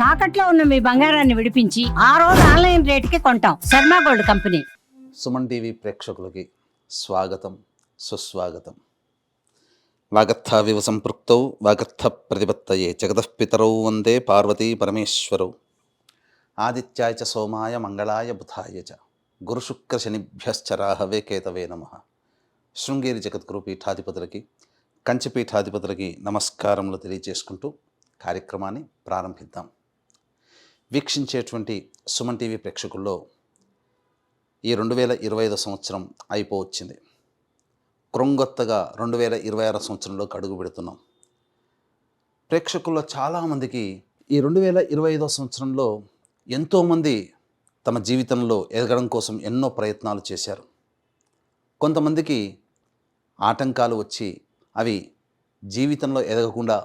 తాకట్లో ఉన్న మీ బంగారాన్ని విడిపించి ఆ రోజు ఆన్లైన్ రేటుకి కొంటాం. Sharma gold company. Suman TV ప్రేక్షకులకి స్వాగతం, సుస్వాగతం. వాగర్థావివ సంపృక్తౌ వాగర్థ ప్రతిపత్తయే జగతఃపితరౌ వందే పార్వతీ పరమేశ్వరౌ. ఆదిత్యాయ చ సోమాయ మంగళాయ బుధాయ చ గురుశుక్ర శనిభ్యశ్చ రాహవే కేతవే నమః. శృంగేరి జగద్గురు పీఠాధిపతులకి, కంచి పీఠాధిపతులకి నమస్కారములు తెలియజేసుకుంటూ కార్యక్రమాన్ని ప్రారంభిద్దాం. వీక్షించేటువంటి సుమన్ టీవీ ప్రేక్షకుల్లో ఈ 2025 సంవత్సరం అయిపోవచ్చింది. క్రొంగొత్తగా 2026 సంవత్సరంలోకి అడుగు పెడుతున్నాం. ప్రేక్షకుల్లో చాలామందికి ఈ 2025 సంవత్సరంలో ఎంతోమంది తమ జీవితంలో ఎదగడం కోసం ఎన్నో ప్రయత్నాలు చేశారు. కొంతమందికి ఆటంకాలు వచ్చి అవి జీవితంలో ఎదగకుండా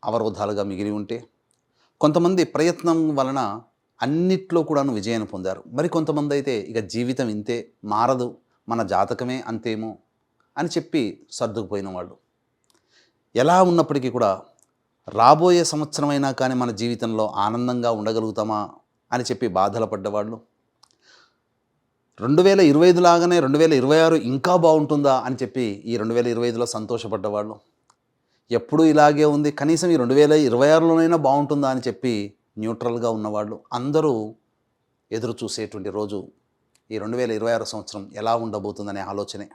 అవరోధాలుగా మిగిలి ఉంటే, కొంతమంది ప్రయత్నం వలన అన్నిట్లో కూడాను విజయాన్ని పొందారు. మరి కొంతమంది అయితే ఇక జీవితం ఇంతే, మారదు, మన జాతకమే అంతేమో అని చెప్పి సర్దుకుపోయిన వాళ్ళు. ఎలా ఉన్నప్పటికీ కూడా రాబోయే సంవత్సరమైనా కానీ మన జీవితంలో ఆనందంగా ఉండగలుగుతామా అని చెప్పి బాధలు పడ్డవాళ్ళు, 2025 లాగానే 2026 ఇంకా బాగుంటుందా అని చెప్పి ఈ 2025లో సంతోషపడ్డవాళ్ళు, ఎప్పుడూ ఇలాగే ఉంది కనీసం ఈ 2026లోనైనా బాగుంటుందా అని చెప్పి న్యూట్రల్గా ఉన్నవాళ్ళు అందరూ ఎదురు చూసేటువంటి రోజు ఈ 2026 సంవత్సరం ఎలా ఉండబోతుందనే ఆలోచనే.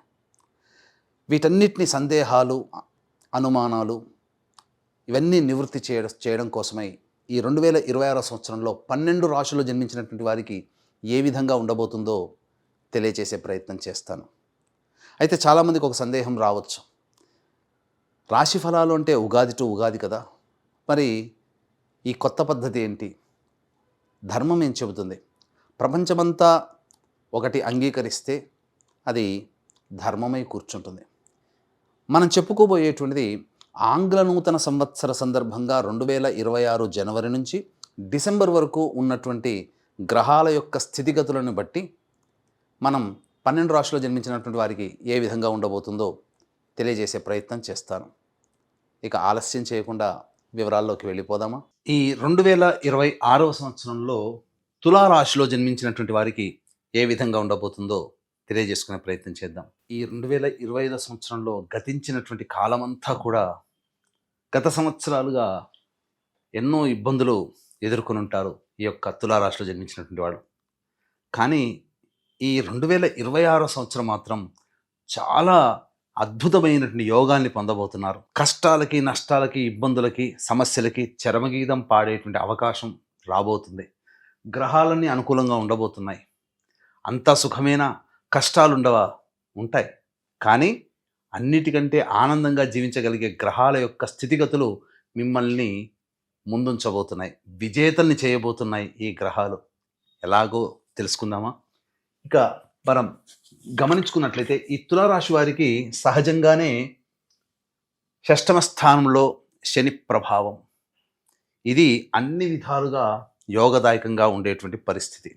వీటన్నిటిని సందేహాలు, అనుమానాలు ఇవన్నీ నివృత్తి చేయడం కోసమై ఈ 2026 సంవత్సరంలో 12 రాశుల్లో జన్మించినటువంటి వారికి ఏ విధంగా ఉండబోతుందో తెలియజేసే ప్రయత్నం చేస్తాను. అయితే చాలామందికి ఒక సందేహం రావచ్చు, రాశి ఫలాలు అంటే ఉగాది టు ఉగాది కదా, మరి ఈ కొత్త పద్ధతి ఏంటి? ధర్మం ఏం చెబుతుంది? ప్రపంచమంతా ఒకటి అంగీకరిస్తే అది ధర్మమై కూర్చుంటుంది. మనం చెప్పుకోబోయేటువంటిది ఆంగ్ల నూతన సంవత్సర సందర్భంగా 2026 జనవరి నుంచి డిసెంబర్ వరకు ఉన్నటువంటి గ్రహాల యొక్క స్థితిగతులను బట్టి మనం 12 రాశుల్లో జన్మించినటువంటి వారికి ఏ విధంగా ఉండబోతుందో తెలియజేసే ప్రయత్నం చేస్తాను. ఇక ఆలస్యం చేయకుండా వివరాల్లోకి వెళ్ళిపోదామా? ఈ 2026 సంవత్సరంలో తులారాశిలో జన్మించినటువంటి వారికి ఏ విధంగా ఉండబోతుందో తెలియజేసుకునే ప్రయత్నం చేద్దాం. ఈ 2025 సంవత్సరంలో గతించినటువంటి కాలమంతా కూడా గత సంవత్సరాలుగా ఎన్నో ఇబ్బందులు ఎదుర్కొని ఉంటారు ఈ యొక్క తులారాశిలో జన్మించినటువంటి వాళ్ళు. కానీ ఈ 2026 సంవత్సరం మాత్రం చాలా అద్భుతమైనటువంటి యోగాన్ని పొందబోతున్నారు. కష్టాలకి, నష్టాలకి, ఇబ్బందులకి, సమస్యలకి చరమగీతం పాడేటువంటి అవకాశం రాబోతుంది. గ్రహాలన్నీ అనుకూలంగా ఉండబోతున్నాయి. అంతా సుఖమేనా? కష్టాలు ఉండవా? ఉంటాయి. కానీ అన్నిటికంటే ఆనందంగా జీవించగలిగే గ్రహాల యొక్క స్థితిగతులు మిమ్మల్ని ముందుంచబోతున్నాయి. విజేతల్ని చేయబోతున్నాయి ఈ గ్రహాలు. ఎలాగో తెలుసుకుందామా? ఇక మనం గమనించుకున్నట్లయితే ఈ తులారాశి వారికి సహజంగానే షష్టమ స్థానంలో శని ప్రభావం. ఇది అన్ని విధాలుగా యోగదాయకంగా ఉండేటువంటి పరిస్థితి.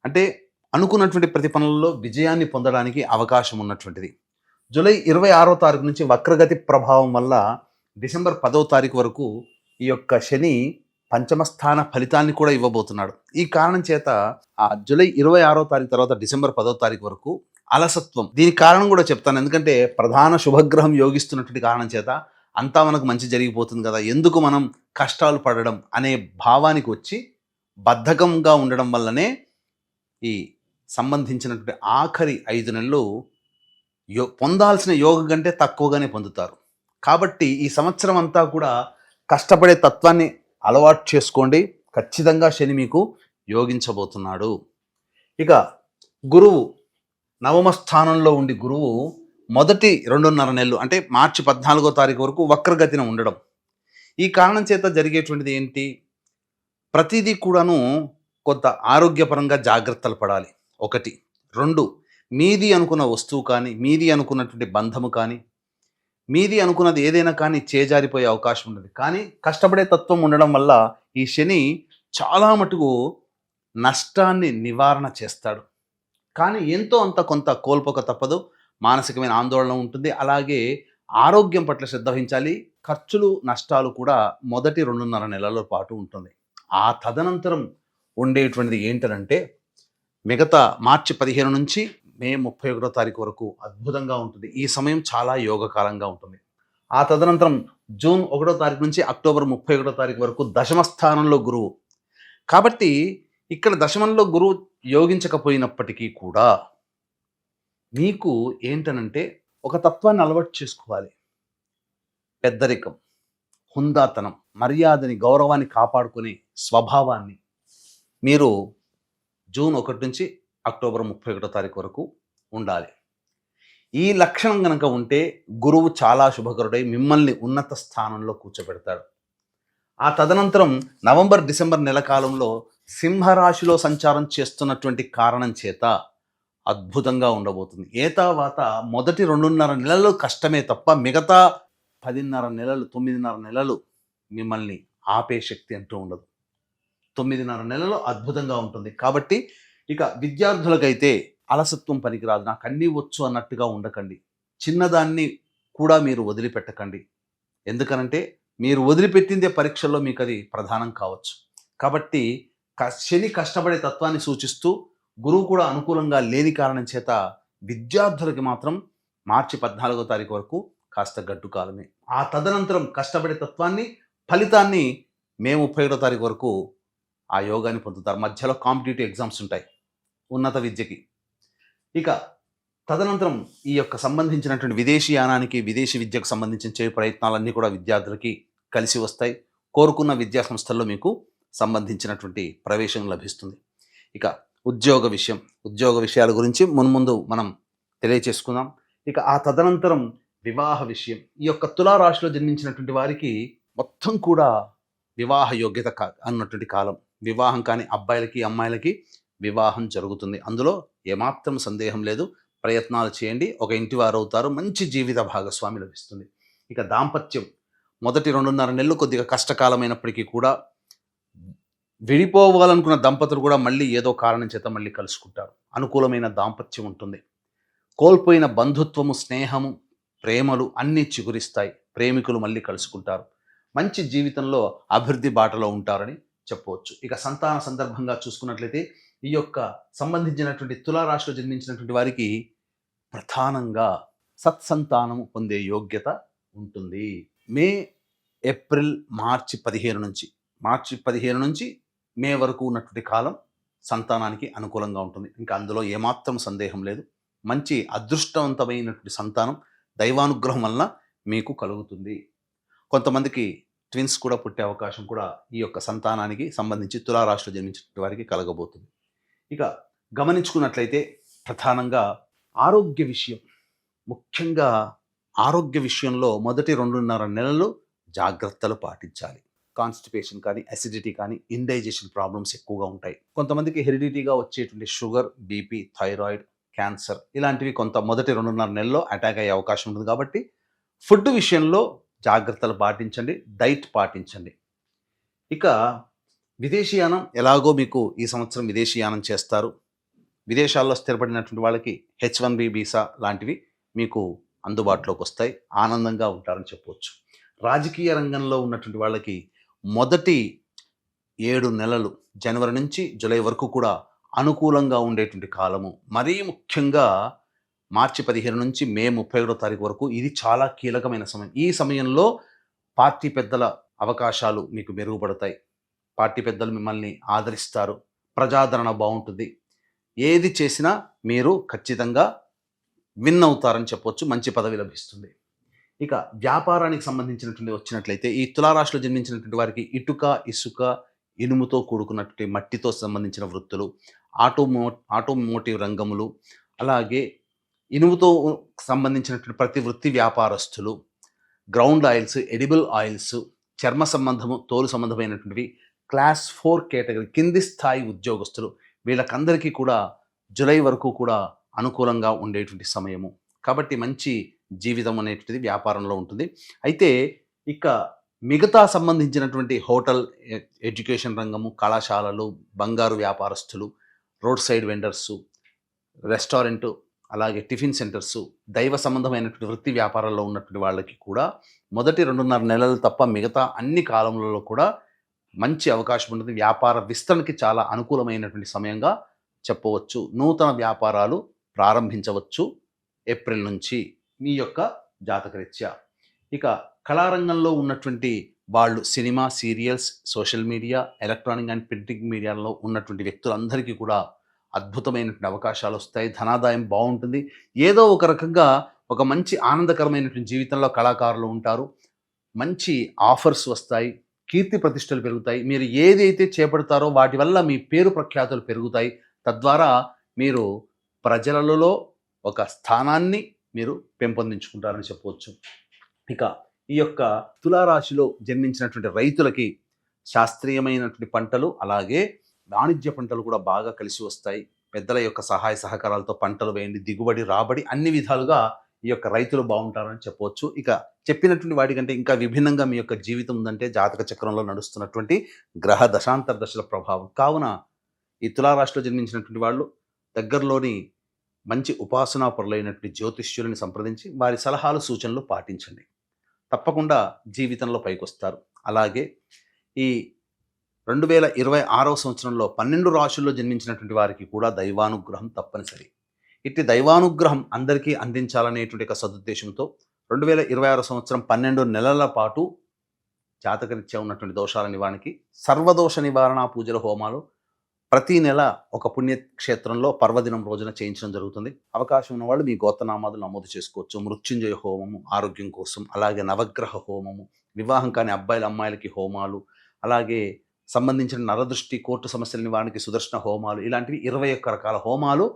అంటే అనుకున్నటువంటి ప్రతి పనుల్లో విజయాన్ని పొందడానికి అవకాశం ఉన్నటువంటిది. జూలై 26వ తారీఖు నుంచి వక్రగతి ప్రభావం వల్ల డిసెంబర్ 10వ తారీఖు వరకు ఈ యొక్క శని పంచమస్థాన ఫలితాన్ని కూడా ఇవ్వబోతున్నాడు. ఈ కారణం చేత ఆ జూలై 26వ తారీఖు తర్వాత డిసెంబర్ 10వ తారీఖు వరకు అలసత్వం, దీనికి కారణం కూడా చెప్తాను. ఎందుకంటే ప్రధాన శుభగ్రహం యోగిస్తున్నటువంటి కారణం చేత అంతా మనకు మంచి జరిగిపోతుంది కదా, ఎందుకు మనం కష్టాలు పడడం అనే భావానికి వచ్చి బద్ధకంగా ఉండడం వల్లనే ఈ సంబంధించినటువంటి ఆఖరి 5 నెలలు పొందాల్సిన యోగం కంటే తక్కువగానే పొందుతారు. కాబట్టి ఈ సంవత్సరం అంతా కూడా కష్టపడే తత్వాన్ని అలవాటు చేసుకోండి. ఖచ్చితంగా శని మీకు యోగించబోతున్నాడు. ఇక గురువు నవమ స్థానంలో ఉండి గురువు మొదటి 2.5 నెలలు అంటే మార్చి 14వ తారీఖు వరకు వక్రగతిన ఉండడం. ఈ కారణం చేత జరిగేటువంటిది ఏంటి? ప్రతిదీ కూడాను కొంత ఆరోగ్యపరంగా జాగ్రత్తలు పడాలి. 1. 2, మీది అనుకున్న వస్తువు కానీ, మీది అనుకున్నటువంటి బంధము కానీ, మీది అనుకున్నది ఏదైనా కానీ చేజారిపోయే అవకాశం ఉంటుంది. కానీ కష్టపడే తత్వం ఉండడం వల్ల ఈ శని చాలా మటుకు నష్టాన్ని నివారణ చేస్తాడు. కానీ ఎంతో అంత కొంత కోల్పోక తప్పదు. మానసికమైన ఆందోళన ఉంటుంది. అలాగే ఆరోగ్యం పట్ల శ్రద్ధ వహించాలి. ఖర్చులు, నష్టాలు కూడా మొదటి 2.5 నెలల పాటు ఉంటుంది. ఆ తదనంతరం ఉండేటువంటిది ఏంటనంటే మిగతా మార్చి 15 నుంచి మే 31 తారీఖు వరకు అద్భుతంగా ఉంటుంది. ఈ సమయం చాలా యోగకాలంగా ఉంటుంది. ఆ తదనంతరం జూన్ 1 తారీఖు నుంచి అక్టోబర్ 31 తారీఖు వరకు దశమ స్థానంలో గురువు. కాబట్టి ఇక్కడ దశమంలో గురువు యోగించకపోయినప్పటికీ కూడా మీకు ఏంటనంటే ఒక తత్వాన్ని అలవాటు చేసుకోవాలి. పెద్దరికం, హుందాతనం, మర్యాదని, గౌరవాన్ని కాపాడుకునే స్వభావాన్ని మీరు జూన్ 1 నుంచి అక్టోబర్ 31 తారీఖు వరకు ఉండాలి. ఈ లక్షణం కనుక ఉంటే గురువు చాలా శుభకరుడై మిమ్మల్ని ఉన్నత స్థానంలో కూర్చోబెడతాడు. ఆ తదనంతరం నవంబర్ డిసెంబర్ నెల కాలంలో సింహరాశిలో సంచారం చేస్తున్నటువంటి కారణం చేత అద్భుతంగా ఉండబోతుంది. ఏతావాత మొదటి 2.5 నెలలు కష్టమే తప్ప మిగతా 10.5 నెలలు 9.5 నెలలు మిమ్మల్ని ఆపే శక్తి అంటూ ఉండదు. 9.5 నెలలు అద్భుతంగా ఉంటుంది. కాబట్టి ఇక విద్యార్థులకైతే అలసత్వం పనికిరాదు, నాకు అన్నీ వచ్చు అన్నట్టుగా ఉండకండి. చిన్నదాన్ని కూడా మీరు వదిలిపెట్టకండి. ఎందుకనంటే మీరు వదిలిపెట్టిందే పరీక్షల్లో మీకు అది ప్రధానం కావచ్చు. కాబట్టి శని కష్టపడే తత్వాన్ని సూచిస్తూ గురువు కూడా అనుకూలంగా లేని కారణం చేత విద్యార్థులకి మాత్రం మార్చి 14 తారీఖు వరకు కాస్త గడ్డు కాలమే. ఆ తదనంతరం కష్టపడే తత్వాన్ని, ఫలితాన్ని మే 31 తారీఖు వరకు ఆ యోగాన్ని పొందుతారు. మధ్యలో కాంపిటేటివ్ ఎగ్జామ్స్ ఉంటాయి ఉన్నత విద్యకి. ఇక తదనంతరం ఈ యొక్క సంబంధించినటువంటి విదేశీయానానికి, విదేశీ విద్యకు సంబంధించిన చేయ ప్రయత్నాలన్నీ కూడా విద్యార్థులకి కలిసి వస్తాయి. కోరుకున్న విద్యా సంస్థల్లో మీకు సంబంధించినటువంటి ప్రవేశం లభిస్తుంది. ఇక ఉద్యోగ విషయాల గురించి మున్ముందు మనం తెలియచేసుకుందాం. ఇక ఆ తదనంతరం వివాహ విషయం. ఈ యొక్క తులారాశిలో జన్మించినటువంటి వారికి మొత్తం కూడా వివాహ యోగ్యత అన్నటువంటి కాలం. వివాహం కాని అబ్బాయిలకి అమ్మాయిలకి వివాహం జరుగుతుంది. అందులో ఏమాత్రం సందేహం లేదు. ప్రయత్నాలు చేయండి, ఒక ఇంటి వారు అవుతారు, మంచి జీవిత భాగస్వామి లభిస్తుంది. ఇక దాంపత్యం మొదటి 2.5 నెలలు కొద్దిగా కష్టకాలమైనప్పటికీ కూడా విడిపోవాలనుకున్న దంపతులు కూడా మళ్ళీ ఏదో కారణం చేత మళ్ళీ కలుసుకుంటారు. అనుకూలమైన దాంపత్యం ఉంటుంది. కోల్పోయిన బంధుత్వము, స్నేహము, ప్రేమలు అన్నీ చిగురిస్తాయి. ప్రేమికులు మళ్ళీ కలుసుకుంటారు. మంచి జీవితంలో అభివృద్ధి బాటలో ఉంటారని చెప్పవచ్చు. ఇక సంతాన సందర్భంగా చూసుకున్నట్లయితే ఈ యొక్క సంబంధించినటువంటి తులారాశిలో జన్మించినటువంటి వారికి ప్రధానంగా సత్సంతానము పొందే యోగ్యత ఉంటుంది. మే, ఏప్రిల్, మార్చి 15 నుంచి మే వరకు ఉన్నటువంటి కాలం సంతానానికి అనుకూలంగా ఉంటుంది. ఇంకా అందులో ఏమాత్రం సందేహం లేదు. మంచి అదృష్టవంతమైనటువంటి సంతానం దైవానుగ్రహం వలన మీకు కలుగుతుంది. కొంతమందికి ట్విన్స్ కూడా పుట్టే అవకాశం కూడా ఈ యొక్క సంతానానికి సంబంధించి తులారాశిలో జన్మించినటువంటి వారికి కలగబోతుంది. ఇక గమనించుకున్నట్లయితే ప్రధానంగా ఆరోగ్య విషయం, ముఖ్యంగా ఆరోగ్య విషయంలో మొదటి 2.5 నెలలు జాగ్రత్తలు పాటించాలి. కాన్స్టిపేషన్ కానీ, అసిడిటీ కానీ, ఇండైజెషన్ ప్రాబ్లమ్స్ ఎక్కువగా ఉంటాయి. కొంతమందికి హెరిడిటీగా వచ్చేటువంటి షుగర్, బీపీ, థైరాయిడ్, క్యాన్సర్ ఇలాంటివి మొదటి 2.5 నెలల్లో అటాక్ అయ్యే అవకాశం ఉంటుంది. కాబట్టి ఫుడ్ విషయంలో జాగ్రత్తలు పాటించండి, డైట్ పాటించండి. ఇక విదేశీయానం ఎలాగో మీకు ఈ సంవత్సరం విదేశీయానం చేస్తారు. విదేశాల్లో స్థిరపడినటువంటి వాళ్ళకి H1B వీసా లాంటివి మీకు అందుబాటులోకి వస్తాయి. ఆనందంగా ఉంటారని చెప్పవచ్చు. రాజకీయ రంగంలో ఉన్నటువంటి వాళ్ళకి మొదటి 7 నెలలు జనవరి నుంచి జూలై వరకు కూడా అనుకూలంగా ఉండేటువంటి కాలము. మరీ ముఖ్యంగా మార్చి 15 నుంచి మే 31 తారీఖు వరకు ఇది చాలా కీలకమైన సమయం. ఈ సమయంలో పార్టీ పెద్దల అవకాశాలు మీకు మెరుగుపడతాయి. పార్టీ పెద్దలు మిమ్మల్ని ఆదరిస్తారు. ప్రజాదరణ బాగుంటుంది. ఏది చేసినా మీరు ఖచ్చితంగా విన్ అవుతారని చెప్పొచ్చు. మంచి పదవి లభిస్తుంది. ఇక వ్యాపారానికి సంబంధించినటువంటి వచ్చినట్లయితే ఈ తులారాశిలో జన్మించినటువంటి వారికి ఇటుక, ఇసుక, ఇనుముతో కూడుకున్నటువంటి మట్టితో సంబంధించిన వృత్తులు, ఆటోమోటివ్ రంగములు, అలాగే ఇనుముతో సంబంధించినటువంటి ప్రతి వృత్తి వ్యాపారస్తులు, గ్రౌండ్ ఆయిల్స్, ఎడిబుల్ ఆయిల్స్, చర్మ సంబంధము, తోలు సంబంధమైనటువంటివి, క్లాస్ 4 కేటగిరీ కింది స్థాయి ఉద్యోగస్తులు, వీళ్ళకందరికీ కూడా జూలై వరకు కూడా అనుకూలంగా ఉండేటువంటి సమయము. కాబట్టి మంచి జీవితం అనేటువంటిది వ్యాపారంలో ఉంటుంది. అయితే ఇక మిగతా సంబంధించినటువంటి హోటల్, ఎడ్యుకేషన్ రంగము, కళాశాలలు, బంగారు వ్యాపారస్తులు, రోడ్ సైడ్ వెండర్సు, రెస్టారెంటు, అలాగే టిఫిన్ సెంటర్సు, దైవ సంబంధమైనటువంటి వృత్తి వ్యాపారాల్లో ఉన్నటువంటి వాళ్ళకి కూడా మొదటి 2.5 నెలలు తప్ప మిగతా అన్ని కాలంలో కూడా మంచి అవకాశం ఉంటుంది. వ్యాపార విస్తరణకి చాలా అనుకూలమైనటువంటి సమయంగా చెప్పవచ్చు. నూతన వ్యాపారాలు ప్రారంభించవచ్చు ఏప్రిల్ నుంచి మీ యొక్క జాతకరీత్యా. ఇక కళారంగంలో ఉన్నటువంటి వాళ్ళు cinema, serials, social media, electronic and printing మీడియాలో ఉన్నటువంటి వ్యక్తులందరికీ కూడా అద్భుతమైనటువంటి అవకాశాలు వస్తాయి. ధనాదాయం బాగుంటుంది. ఏదో ఒక రకంగా ఒక మంచి ఆనందకరమైనటువంటి జీవితంలో కళాకారులు ఉంటారు. మంచి ఆఫర్స్ వస్తాయి. కీర్తి ప్రతిష్టలు పెరుగుతాయి. మీరు ఏదైతే చేపడతారో వాటి వల్ల మీ పేరు ప్రఖ్యాతులు పెరుగుతాయి. తద్వారా మీరు ప్రజలలో ఒక స్థానాన్ని మీరు పెంపొందించుకుంటారని చెప్పవచ్చు. ఇక ఈ యొక్క తులారాశిలో జన్మించినటువంటి రైతులకి శాస్త్రీయమైనటువంటి పంటలు అలాగే వాణిజ్య పంటలు కూడా బాగా కలిసి వస్తాయి. పెద్దల యొక్క సహాయ సహకారాలతో పంటలు వేయండి, దిగుబడి, రాబడి అన్ని విధాలుగా ఈ యొక్క రైతులు బాగుంటారని చెప్పవచ్చు. ఇక చెప్పినటువంటి వాటికంటే ఇంకా విభిన్నంగా మీ యొక్క జీవితం ఉందంటే జాతక చక్రంలో నడుస్తున్నటువంటి గ్రహ దశాంతర దశల ప్రభావం. కావున ఈ తులారాశిలో జన్మించినటువంటి వాళ్ళు దగ్గరలోని మంచి ఉపాసనా పరులైనటువంటి జ్యోతిష్యులని సంప్రదించి వారి సలహాలు సూచనలు పాటించండి. తప్పకుండా జీవితంలో పైకొస్తారు. అలాగే ఈ 2026వ సంవత్సరంలో 12 రాశుల్లో జన్మించినటువంటి వారికి కూడా దైవానుగ్రహం తప్పనిసరి. ఇట్టి దైవానుగ్రహం అందరికీ అందించాలనేటువంటి ఒక సదుద్దేశంతో 2026 సంవత్సరం 12 నెలల పాటు జాతకరీత్యా ఉన్నటువంటి దోషాల నివారణకి సర్వదోష నివారణ పూజల హోమాలు ప్రతి నెల ఒక పుణ్యక్షేత్రంలో పర్వదినం రోజున చేయించడం జరుగుతుంది. అవకాశం ఉన్న వాళ్ళు మీ గోత్రనామాదులు నమోదు చేసుకోవచ్చు. మృత్యుంజయ హోమము ఆరోగ్యం కోసం, అలాగే నవగ్రహ హోమము, వివాహం కాని అబ్బాయిల అమ్మాయిలకి హోమాలు, అలాగే సంబంధించిన నరదృష్టి, కోర్టు సమస్యల నివారణకి సుదర్శన హోమాలు, ఇలాంటివి 21 రకాల హోమాలు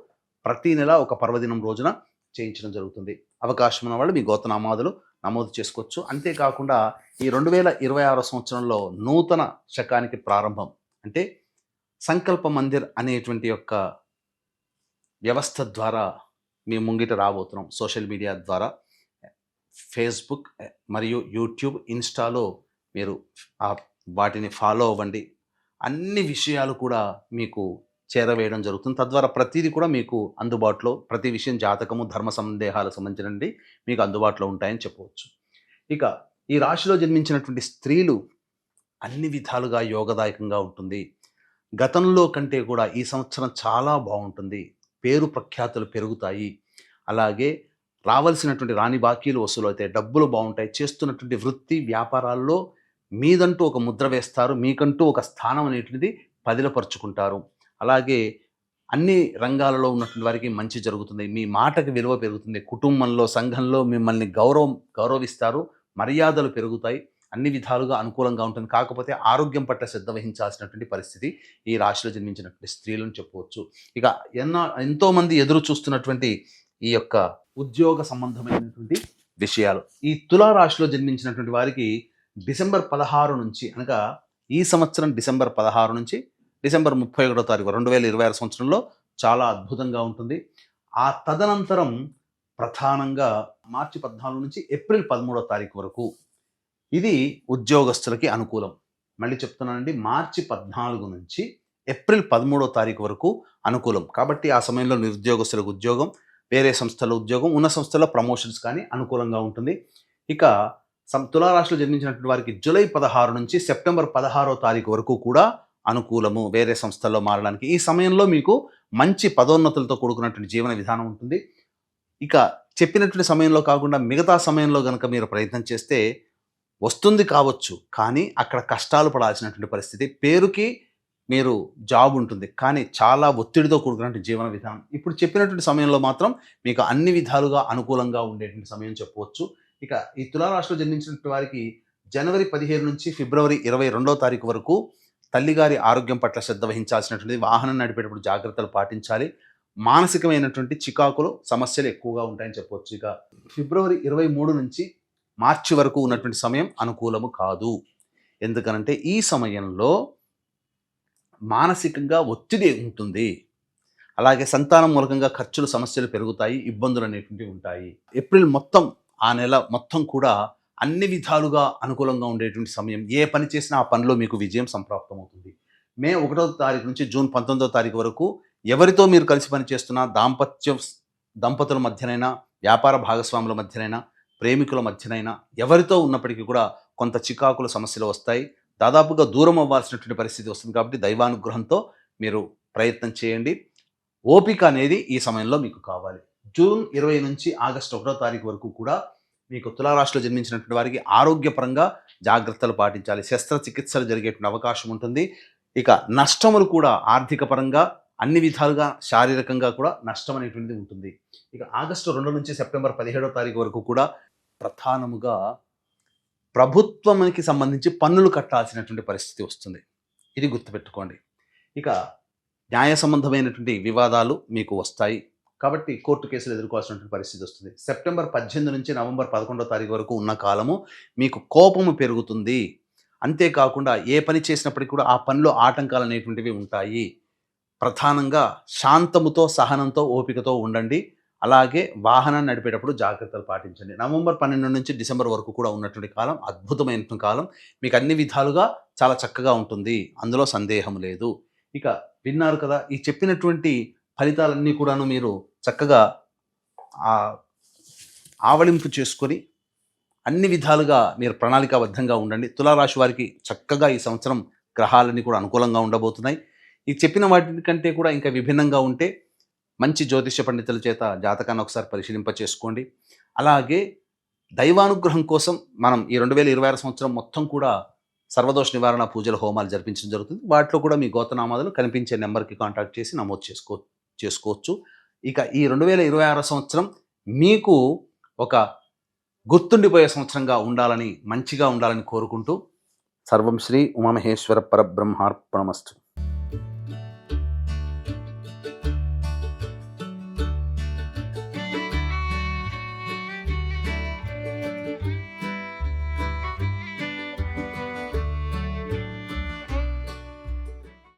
ప్రతి నెల ఒక పర్వదినం రోజున చేయించడం జరుగుతుంది. అవకాశం ఉన్న వాళ్ళు మీ గోత్రనామాదులు నమోదు చేసుకోవచ్చు. అంతేకాకుండా ఈ 2026 సంవత్సరంలో నూతన శకానికి ప్రారంభం అంటే సంకల్ప మందిర్ అనేటువంటి యొక్క వ్యవస్థ ద్వారా మీ ముంగిట రాబోతున్నాం. సోషల్ మీడియా ద్వారా ఫేస్బుక్ మరియు యూట్యూబ్, ఇన్స్టాలో మీరు వాటిని ఫాలో అవ్వండి. అన్ని విషయాలు కూడా మీకు చేరవేయడం జరుగుతుంది. తద్వారా ప్రతిదీ కూడా మీకు అందుబాటులో, ప్రతి విషయం జాతకము, ధర్మ సందేహాలకు సంబంధించినవి మీకు అందుబాటులో ఉంటాయని చెప్పవచ్చు. ఇక ఈ రాశిలో జన్మించినటువంటి స్త్రీలు అన్ని విధాలుగా యోగదాయకంగా ఉంటుంది. గతంలో కంటే కూడా ఈ సంవత్సరం చాలా బాగుంటుంది. పేరు ప్రఖ్యాతులు పెరుగుతాయి. అలాగే రావాల్సినటువంటి రాని బాకీలు వసూలు అవుతాయి. డబ్బులు బాగుంటాయి. చేస్తున్నటువంటి వృత్తి వ్యాపారాల్లో మీదంటూ ఒక ముద్ర వేస్తారు. మీకంటూ ఒక స్థానం అనేటువంటిది పదిలపరుచుకుంటారు. అలాగే అన్ని రంగాలలో ఉన్నటువంటి వారికి మంచి జరుగుతుంది. మీ మాటకి విలువ పెరుగుతుంది. కుటుంబంలో, సంఘంలో మిమ్మల్ని గౌరవిస్తారు. మర్యాదలు పెరుగుతాయి. అన్ని విధాలుగా అనుకూలంగా ఉంటుంది. కాకపోతే ఆరోగ్యం పట్ల శ్రద్ధ వహించాల్సినటువంటి పరిస్థితి ఈ రాశిలో జన్మించినటువంటి స్త్రీలను చెప్పవచ్చు. ఇక ఎంతోమంది ఎదురు చూస్తున్నటువంటి ఈ యొక్క ఉద్యోగ సంబంధమైనటువంటి విషయాలు ఈ తులారాశిలో జన్మించినటువంటి వారికి డిసెంబర్ 16 నుంచి, అనగా ఈ సంవత్సరం డిసెంబర్ 16 నుంచి డిసెంబర్ 31వ తారీఖు 2026 సంవత్సరంలో చాలా అద్భుతంగా ఉంటుంది. ఆ తదనంతరం ప్రధానంగా మార్చి 14 నుంచి ఏప్రిల్ 13వ తారీఖు వరకు ఇది ఉద్యోగస్తులకి అనుకూలం. మళ్ళీ చెప్తున్నానండి, మార్చి 14 నుంచి ఏప్రిల్ 13వ తారీఖు వరకు అనుకూలం. కాబట్టి ఆ సమయంలో నిరుద్యోగస్తులకు ఉద్యోగం, వేరే సంస్థలో ఉద్యోగం, ఉన్న సంస్థలో ప్రమోషన్స్ కానీ అనుకూలంగా ఉంటుంది. ఇక తులారాశిలో జన్మించినటువంటి వారికి జూలై 16 నుంచి సెప్టెంబర్ 16వ తారీఖు వరకు కూడా అనుకూలము వేరే సంస్థల్లో మారడానికి. ఈ సమయంలో మీకు మంచి పదోన్నతులతో కూడుకున్నటువంటి జీవన విధానం ఉంటుంది. ఇక చెప్పినటువంటి సమయంలో కాకుండా మిగతా సమయంలో కనుక మీరు ప్రయత్నం చేస్తే వస్తుంది కావచ్చు, కానీ అక్కడ కష్టాలు పడాల్సినటువంటి పరిస్థితి. పేరుకి మీరు జాబ్ ఉంటుంది, కానీ చాలా ఒత్తిడితో కూడుకున్నటువంటి జీవన విధానం. ఇప్పుడు చెప్పినటువంటి సమయంలో మాత్రం మీకు అన్ని విధాలుగా అనుకూలంగా ఉండేటువంటి సమయం చెప్పవచ్చు. ఇక ఈ తులారాశిలో జన్మించినటువంటి వారికి జనవరి 15 నుంచి ఫిబ్రవరి 22వ తారీఖు వరకు తల్లిగారి ఆరోగ్యం పట్ల శ్రద్ధ వహించాల్సినటువంటి, వాహనం నడిపేటప్పుడు జాగ్రత్తలు పాటించాలి. మానసికమైనటువంటి చికాకులు, సమస్యలు ఎక్కువగా ఉంటాయని చెప్పవచ్చు. ఇక ఫిబ్రవరి 23 నుంచి మార్చి వరకు ఉన్నటువంటి సమయం అనుకూలము కాదు. ఎందుకనంటే ఈ సమయంలో మానసికంగా ఒత్తిడి ఉంటుంది. అలాగే సంతానం మూలకంగా ఖర్చులు, సమస్యలు పెరుగుతాయి, ఇబ్బందులు అనేటువంటివి ఉంటాయి. ఏప్రిల్ మొత్తం, ఆ నెల మొత్తం కూడా అన్ని విధాలుగా అనుకూలంగా ఉండేటువంటి సమయం. ఏ పని చేసినా ఆ పనిలో మీకు విజయం సంప్రాప్తం అవుతుంది. మే 1వ తారీఖు నుంచి జూన్ 19వ తారీఖు వరకు ఎవరితో మీరు కలిసి పనిచేస్తున్నా, దంపతుల మధ్యనైనా, వ్యాపార భాగస్వాముల మధ్యనైనా, ప్రేమికుల మధ్యనైనా, ఎవరితో ఉన్నప్పటికీ కూడా కొంత చికాకుల సమస్యలు వస్తాయి. దాదాపుగా దూరం అవ్వాల్సినటువంటి పరిస్థితి వస్తుంది. కాబట్టి దైవానుగ్రహంతో మీరు ప్రయత్నం చేయండి. ఓపిక అనేది ఈ సమయంలో మీకు కావాలి. జూన్ 20 నుంచి ఆగస్టు 1వ తారీఖు వరకు కూడా మీకు తులారాశిలో జన్మించినటువంటి వారికి ఆరోగ్యపరంగా జాగ్రత్తలు పాటించాలి. శస్త్రచికిత్సలు జరిగేటువంటి అవకాశం ఉంటుంది. ఇక నష్టములు కూడా ఆర్థిక పరంగా అన్ని విధాలుగా శారీరకంగా కూడా నష్టం అనేటువంటిది ఉంటుంది. ఇక ఆగస్టు 2 నుంచి సెప్టెంబర్ 17వ తారీఖు వరకు కూడా ప్రధానముగా ప్రభుత్వానికి సంబంధించి పన్నులు కట్టాల్సినటువంటి పరిస్థితి వస్తుంది. ఇది గుర్తుపెట్టుకోండి. ఇక న్యాయ సంబంధమైనటువంటి వివాదాలు మీకు వస్తాయి. కాబట్టి కోర్టు కేసులు ఎదుర్కోవాల్సినటువంటి పరిస్థితి వస్తుంది. సెప్టెంబర్ 18 నుంచి నవంబర్ 11వ తారీఖు వరకు ఉన్న కాలము మీకు కోపము పెరుగుతుంది. అంతేకాకుండా ఏ పని చేసినప్పటికీ కూడా ఆ పనిలో ఆటంకాలు అనేటువంటివి ఉంటాయి. ప్రధానంగా శాంతముతో, సహనంతో, ఓపికతో ఉండండి. అలాగే వాహనాన్ని నడిపేటప్పుడు జాగ్రత్తలు పాటించండి. నవంబర్ 12 నుంచి డిసెంబర్ వరకు కూడా ఉన్నటువంటి కాలం అద్భుతమైనటువంటి కాలం. మీకు అన్ని విధాలుగా చాలా చక్కగా ఉంటుంది. అందులో సందేహం లేదు. ఇక విన్నారు కదా, ఈ చెప్పినటువంటి ఫలితాలన్నీ కూడాను మీరు చక్కగా ఆవలింపు చేసుకొని అన్ని విధాలుగా మీరు ప్రణాళికాబద్ధంగా ఉండండి. తులారాశి వారికి చక్కగా ఈ సంవత్సరం గ్రహాలన్నీ కూడా అనుకూలంగా ఉండబోతున్నాయి. ఈ చెప్పిన వాటి కంటే కూడా ఇంకా విభిన్నంగా ఉంటే మంచి జ్యోతిష్య పండితుల చేత జాతకాన్ని ఒకసారి పరిశీలింప చేసుకోండి. అలాగే దైవానుగ్రహం కోసం మనం ఈ 2026 సంవత్సరం మొత్తం కూడా సర్వదోష నివారణ పూజల హోమాలు జరిపించడం జరుగుతుంది. వాటిలో కూడా మీ గోత్రనామాలు కనిపించే నెంబర్కి కాంటాక్ట్ చేసి నమోదు చేసుకోవచ్చు. ఇక ఈ 2026 సంవత్సరం మీకు ఒక గుర్తుండిపోయే సంవత్సరంగా ఉండాలని, మంచిగా ఉండాలని కోరుకుంటూ సర్వం శ్రీ ఉమామహేశ్వర పరబ్రహ్మార్పణమస్తు.